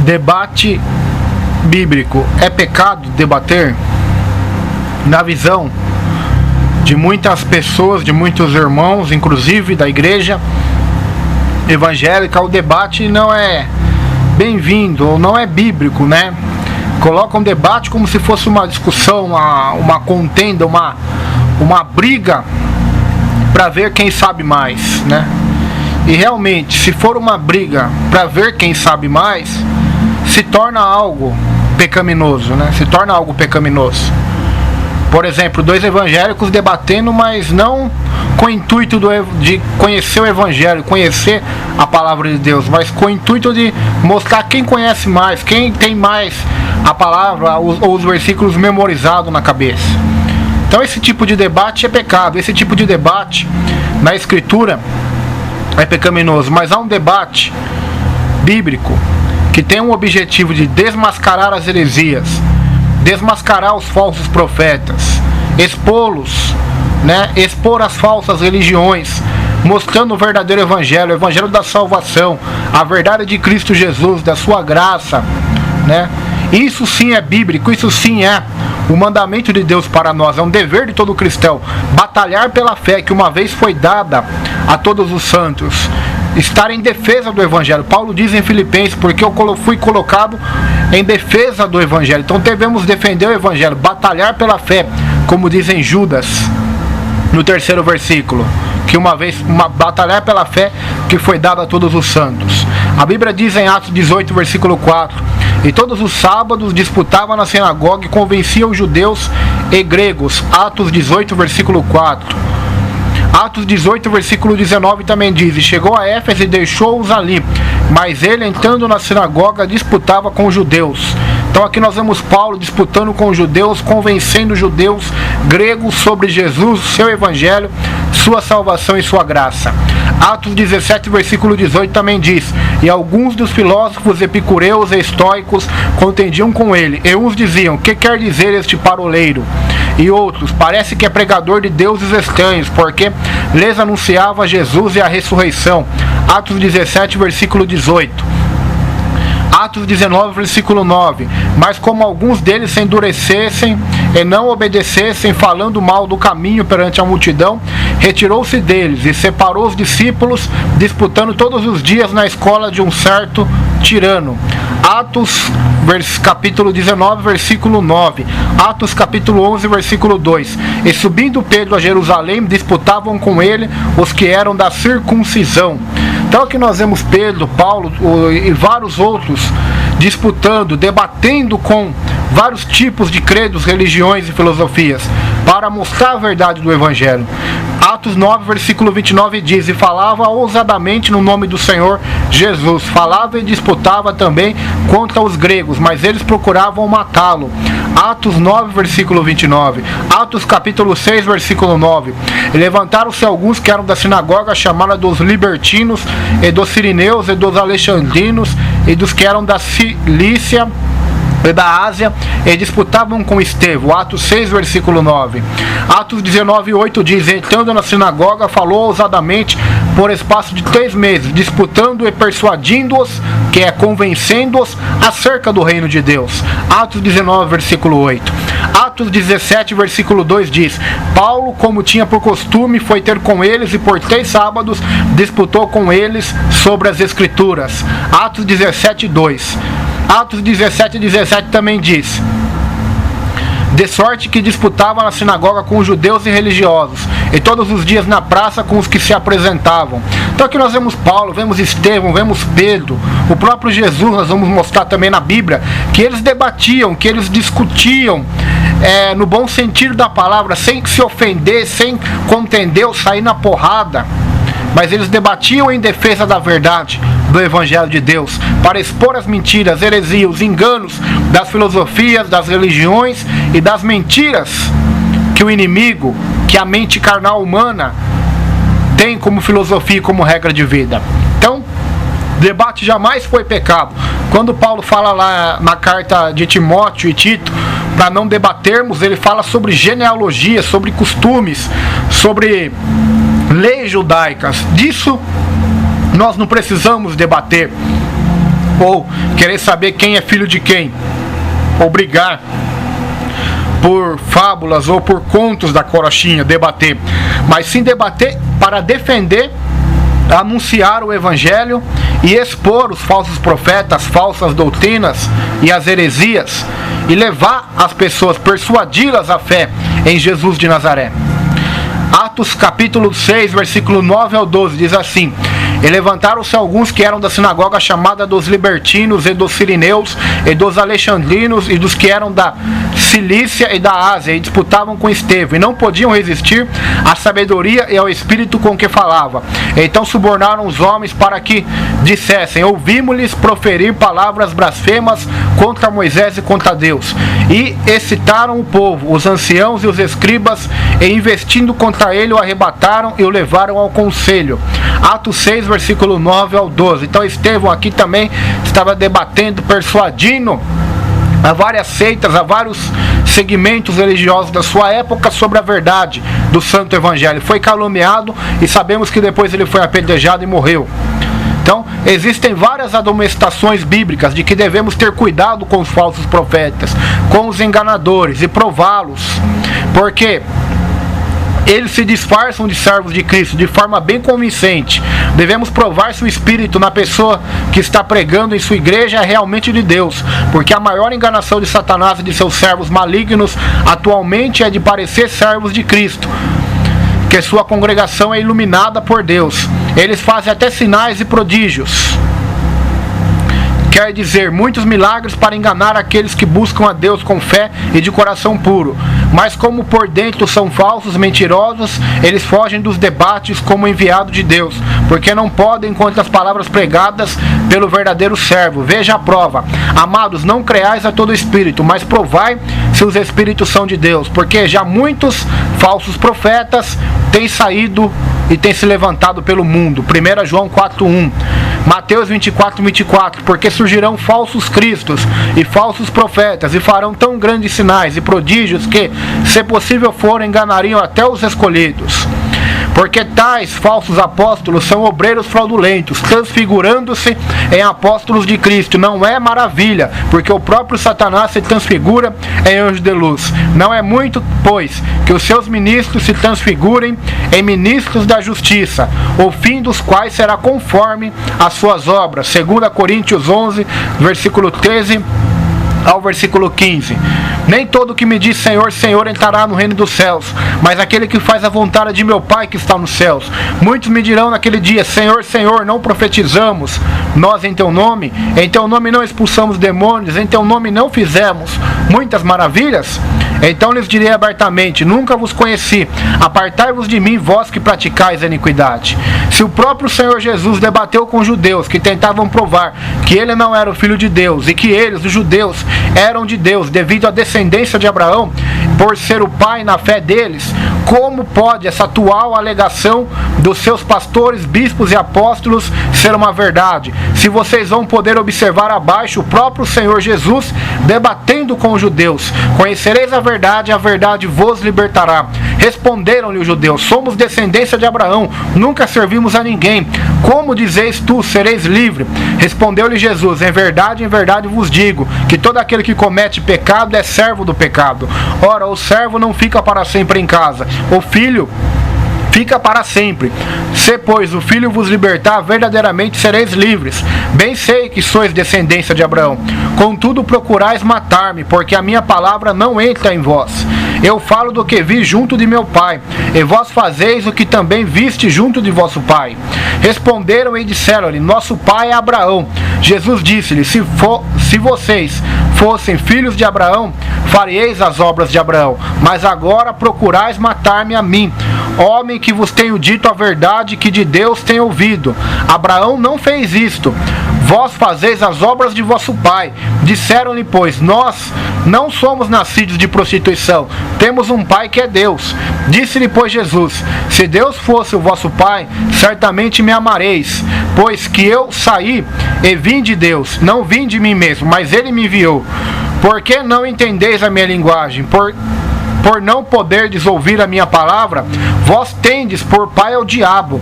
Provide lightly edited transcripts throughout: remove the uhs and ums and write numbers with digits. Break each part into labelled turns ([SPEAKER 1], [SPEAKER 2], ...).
[SPEAKER 1] Debate bíblico. É pecado debater? Na visão de muitas pessoas, de muitos irmãos, inclusive da igreja evangélica, o debate não é bem-vindo, ou não é bíblico, né? Colocam um debate como se fosse uma discussão, uma contenda, uma briga para ver quem sabe mais, né? E realmente, se for uma briga para ver quem sabe mais, se torna algo pecaminoso, né? Se torna algo pecaminoso. Por exemplo, dois evangélicos debatendo, mas não com o intuito de conhecer o evangelho, conhecer a palavra de Deus, mas com o intuito de mostrar quem conhece mais, quem tem mais a palavra ou os versículos memorizados na cabeça. Então esse tipo de debate é pecado, esse tipo de debate na escritura é pecaminoso, mas há um debate bíblico que tem um objetivo de desmascarar as heresias, desmascarar os falsos profetas, expô-los, né? Expor as falsas religiões, mostrando o verdadeiro evangelho, o evangelho da salvação, a verdade de Cristo Jesus, da sua graça, né? Isso sim é bíblico, isso sim é o mandamento de Deus para nós, é um dever de todo cristão, batalhar pela fé que uma vez foi dada a todos os santos, estar em defesa do evangelho. Paulo diz em Filipenses, porque eu fui colocado em defesa do evangelho. Então devemos defender o evangelho, batalhar pela fé, como diz em Judas, no 3º versículo, que batalhar pela fé que foi dada a todos os santos. A Bíblia diz em Atos 18, versículo 4, e todos os sábados disputava na sinagoga e convencia os judeus e gregos. Atos 18, versículo 4. Atos 18, versículo 19 também diz, e chegou a Éfeso e deixou-os ali, mas ele, entrando na sinagoga, disputava com os judeus. Então aqui nós vemos Paulo disputando com os judeus, convencendo os judeus gregos sobre Jesus, seu evangelho, sua salvação e sua graça. Atos 17, versículo 18 também diz, e alguns dos filósofos epicureus e estoicos contendiam com ele, e uns diziam, que quer dizer este paroleiro? E outros, parece que é pregador de deuses estranhos, porque lhes anunciava Jesus e a ressurreição. Atos 17, versículo 18. Atos 19, versículo 9. Mas como alguns deles se endurecessem e não obedecessem, falando mal do caminho perante a multidão, retirou-se deles e separou os discípulos, disputando todos os dias na escola de um certo tirano. Atos capítulo 19, versículo 9. Atos capítulo 11, versículo 2. E subindo Pedro a Jerusalém, disputavam com ele os que eram da circuncisão. Então aqui nós vemos Pedro, Paulo e vários outros disputando, debatendo com vários tipos de credos, religiões e filosofias, para mostrar a verdade do evangelho. Atos 9, versículo 29 diz, e falava ousadamente no nome do Senhor Jesus, falava e disputava também contra os gregos, mas eles procuravam matá-lo. Atos 9, versículo 29. Atos capítulo 6, versículo 9. E levantaram-se alguns que eram da sinagoga chamada dos libertinos, e dos sirineus, e dos alexandrinos, e dos que eram da Cilícia e da Ásia, e disputavam com Estevão. Atos 6, versículo 9. Atos 19, 8 diz, entrando na sinagoga, falou ousadamente por espaço de 3 meses, disputando e persuadindo-os, que é convencendo-os, acerca do reino de Deus. Atos 19, versículo 8. Atos 17, versículo 2 diz, Paulo, como tinha por costume, foi ter com eles, e por 3 sábados disputou com eles sobre as Escrituras. Atos 17, 2. Atos 17, 17 também diz, de sorte que disputava na sinagoga com os judeus e religiosos, e todos os dias na praça com os que se apresentavam. Então aqui nós vemos Paulo, vemos Estevão, vemos Pedro, o próprio Jesus, nós vamos mostrar também na Bíblia, que eles debatiam, que eles discutiam, no bom sentido da palavra, sem se ofender, sem contender ou sair na porrada, mas eles debatiam em defesa da verdade do evangelho de Deus, para expor as mentiras, heresias, os enganos das filosofias, das religiões e das mentiras que o inimigo, que a mente carnal humana tem como filosofia e como regra de vida. Então, debate jamais foi pecado. Quando Paulo fala lá na carta de Timóteo e Tito, para não debatermos, ele fala sobre genealogia, sobre costumes, sobre leis judaicas. Disso nós não precisamos debater. ou querer saber quem é filho de quem, ou brigar por fábulas ou por contos da carochinha, debater, mas sim debater para defender, anunciar o evangelho e expor os falsos profetas, falsas doutrinas e as heresias, e levar as pessoas, persuadi-las à fé em Jesus de Nazaré. Atos capítulo 6, versículo 9 ao 12, diz assim: E levantaram-se alguns que eram da sinagoga chamada dos libertinos e dos sirineus e dos alexandrinos e dos que eram da Cilícia e da Ásia, e disputavam com Estevão, e não podiam resistir à sabedoria e ao espírito com que falava. Então subornaram os homens para que dissessem: Ouvimos-lhes proferir palavras blasfemas contra Moisés e contra Deus. E excitaram o povo, os anciãos e os escribas, e investindo contra ele o arrebataram e o levaram ao conselho. Atos 6, versículo 9 ao 12. Então Estevão aqui também estava debatendo, persuadindo a várias seitas, a vários segmentos religiosos da sua época sobre a verdade do Santo Evangelho. Foi caluniado e sabemos que depois ele foi apedrejado e morreu. Então, existem várias admoestações bíblicas de que devemos ter cuidado com os falsos profetas, com os enganadores e prová-los, porque eles se disfarçam de servos de Cristo de forma bem convincente. Devemos provar se o Espírito na pessoa que está pregando em sua igreja é realmente de Deus, porque a maior enganação de Satanás e de seus servos malignos atualmente é de parecer servos de Cristo, que sua congregação é iluminada por Deus. Eles fazem até sinais e prodígios, quer dizer, muitos milagres para enganar aqueles que buscam a Deus com fé e de coração puro. Mas como por dentro são falsos, mentirosos, eles fogem dos debates como enviado de Deus, porque não podem contra as palavras pregadas pelo verdadeiro servo. Veja a prova. Amados, não creais a todo espírito, mas provai se os espíritos são de Deus, porque já muitos falsos profetas têm saído e têm se levantado pelo mundo. 1 João 4:1. Mateus 24:24, porque surgirão falsos cristos e falsos profetas, e farão tão grandes sinais e prodígios que, se possível for, enganariam até os escolhidos. Porque tais falsos apóstolos são obreiros fraudulentos, transfigurando-se em apóstolos de Cristo. Não é maravilha, porque o próprio Satanás se transfigura em anjo de luz. Não é muito, pois, que os seus ministros se transfigurem em ministros da justiça, o fim dos quais será conforme as suas obras. 2 Coríntios 11, versículo 13 ao versículo 15. Nem todo que me diz Senhor, Senhor entrará no reino dos céus, mas aquele que faz a vontade de meu Pai que está nos céus. Muitos me dirão naquele dia: Senhor, Senhor, não profetizamos nós em teu nome? Em teu nome não expulsamos demônios? Em teu nome não fizemos muitas maravilhas? Então lhes direi abertamente: nunca vos conheci, apartai-vos de mim, vós que praticais a iniquidade. Se o próprio Senhor Jesus debateu com os judeus que tentavam provar que ele não era o filho de Deus e que eles, os judeus, eram de Deus devido à descendência de Abraão, por ser o pai na fé deles, como pode essa atual alegação dos seus pastores, bispos e apóstolos ser uma verdade? Se vocês vão poder observar abaixo o próprio Senhor Jesus debatendo com os judeus: conhecereis a verdade vos libertará. Responderam-lhe os judeus: somos descendência de Abraão, nunca servimos a ninguém. Como dizeis tu, sereis livre? Respondeu-lhe Jesus: em verdade vos digo, que todo aquele que comete pecado é servo do pecado. Ora, o servo não fica para sempre em casa, o filho fica para sempre. Se, pois, o Filho vos libertar, verdadeiramente sereis livres. Bem sei que sois descendência de Abraão. Contudo, procurais matar-me, porque a minha palavra não entra em vós. Eu falo do que vi junto de meu Pai, e vós fazeis o que também viste junto de vosso Pai. Responderam e disseram-lhe: nosso pai é Abraão. Jesus disse-lhe: se vocês fossem filhos de Abraão, faríeis as obras de Abraão. Mas agora procurais matar-me a mim, homem que vos tenho dito a verdade que de Deus tenho ouvido. Abraão não fez isto. Vós fazeis as obras de vosso pai. Disseram-lhe, pois: nós não somos nascidos de prostituição, temos um pai que é Deus. Disse-lhe, pois, Jesus: se Deus fosse o vosso pai, certamente me amareis, pois que eu saí e vim de Deus, não vim de mim mesmo, mas ele me enviou. Por que não entendeis a minha linguagem? Por não poderdes ouvir a minha palavra, vós tendes por pai ao diabo,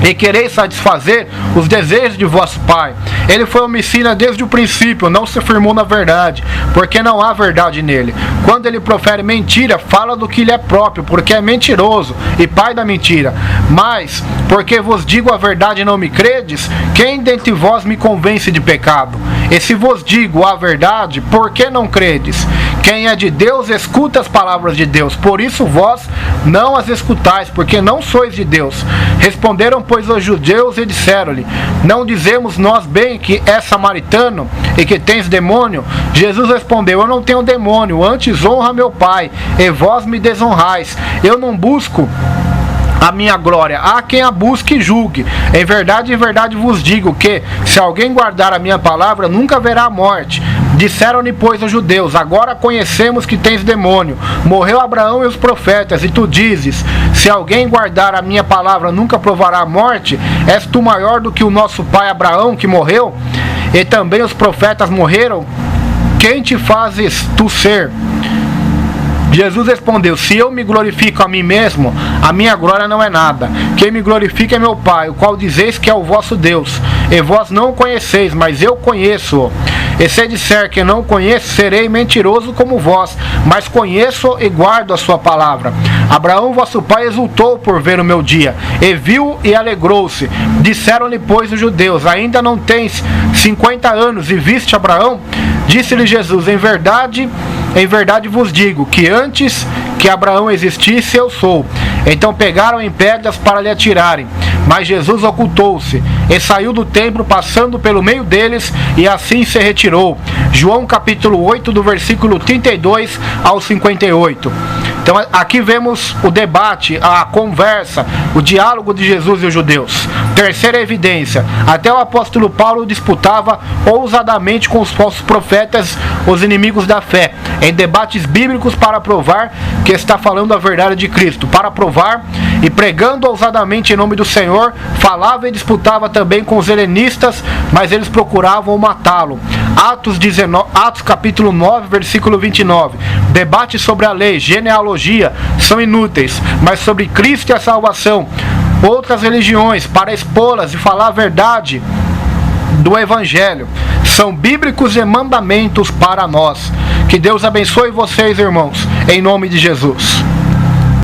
[SPEAKER 1] e quereis satisfazer os desejos de vosso pai. Ele foi homicida desde o princípio, não se firmou na verdade, porque não há verdade nele. Quando ele profere mentira, fala do que lhe é próprio, porque é mentiroso e pai da mentira. Mas, porque vos digo a verdade e não me credes, quem dentre vós me convence de pecado? E se vos digo a verdade, por que não credes? Quem é de Deus, escuta as palavras de Deus. Por isso vós não as escutais, porque não sois de Deus. Responderam, pois, os judeus e disseram-lhe: não dizemos nós bem que é samaritano e que tens demônio? Jesus respondeu: eu não tenho demônio, antes honra meu Pai, e vós me desonrais. Eu não busco a minha glória, há quem a busque e julgue. Em verdade vos digo que, se alguém guardar a minha palavra, nunca verá a morte. Disseram-lhe, pois, os judeus: agora conhecemos que tens demônio. Morreu Abraão e os profetas, e tu dizes: se alguém guardar a minha palavra, nunca provará a morte? És tu maior do que o nosso pai Abraão, que morreu? E também os profetas morreram? Quem te fazes tu ser? Jesus respondeu: se eu me glorifico a mim mesmo, a minha glória não é nada. Quem me glorifica é meu Pai, o qual dizeis que é o vosso Deus. E vós não o conheceis, mas eu conheço-o. E se disser que não conheço, serei mentiroso como vós, mas conheço e guardo a sua palavra. Abraão, vosso pai, exultou por ver o meu dia, e viu e alegrou-se. Disseram-lhe, pois, os judeus: ainda não tens 50 anos e viste Abraão? Disse-lhe Jesus: em verdade vos digo, que antes que Abraão existisse, eu sou. Então pegaram em pedras para lhe atirarem. Mas Jesus ocultou-se e saiu do templo, passando pelo meio deles, e assim se retirou. João capítulo 8, do versículo 32 ao 58. Então aqui vemos o debate, a conversa, o diálogo de Jesus e os judeus. Terceira evidência: até o apóstolo Paulo disputava ousadamente com os falsos profetas, os inimigos da fé, em debates bíblicos para provar que está falando a verdade de Cristo. Para provar, e pregando ousadamente em nome do Senhor, falava e disputava também com os helenistas, mas eles procuravam matá-lo. Atos capítulo 9, versículo 29. Debates sobre a lei, genealogia, são inúteis, mas sobre Cristo e a salvação, outras religiões, para expô-las e falar a verdade do Evangelho, são bíblicos e mandamentos para nós. Que Deus abençoe vocês, irmãos, em nome de Jesus.